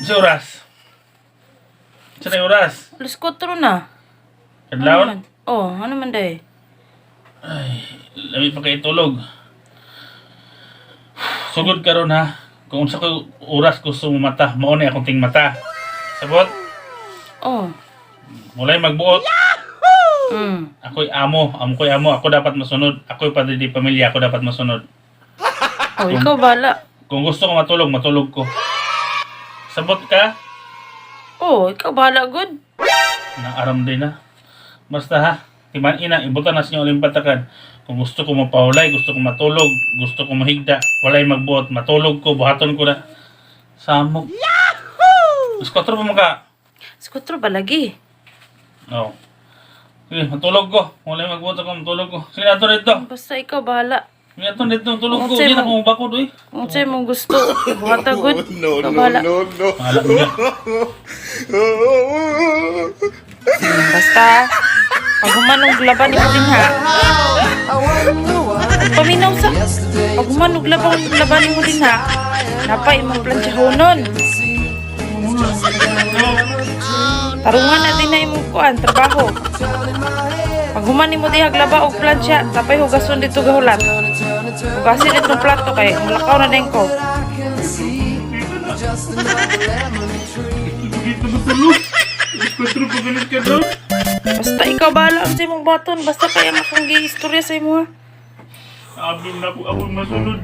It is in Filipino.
Sa oras. Sa na oras. Alas 4 na. Kadlawon. Ano man day? Ay, labi pa kayo tulog. Sugod karon ha. Kung sa ko oras gusto mo mata, mao ni akong ting mata. Sabot, Oh. mulay magbuot. Mm. Ako'y amo, ako dapat masunod. Ako'y padre di pamilya, ako dapat masunod. Oh, ikaw bala. Kung gusto ko matulog, matulog ko. Sabot ka, Oh, ikaw bala good. naaram din na. Basta ha, timan ina, ibutan na sa inyo uling patakan. Kung gusto ko mapahulay, gusto ko matulog, gusto ko mahigda, walay magbuot, matulog ko, buhaton ko na. Samok. Yahoo! Mas 4 pa mga. Alas 4 ba lagi? Oo. Sige, matulog ko. Walay magbuot ako, matulog ko. Sige, ato dito. Basta ikaw bala. Sige, ato dito, tulog ko. Unsay Hindi na mo- kung bakod, eh. Kung sa'yo mong gusto, buhata good. No, Ikaw no, bala. no, no. Mahala mo nga. Basta, pag humanog laban ni mo din ha. Paminaw sa, pag humanog laban ni mo din ha. Napay mong plansyahonon. Tarungan na din na imong kuan, trabaho. Pag humani mo di haglaba og plansya, tapay hugason dito gahulat. Hugasin itong plato kay mulakaw na din ko. Dito matulog. Kontrol pa ganit ka doon. Basta ikaw bahala ang sa imong baton, basta kaya makang gi-istorya sa imo ha. Abim na ako masunod.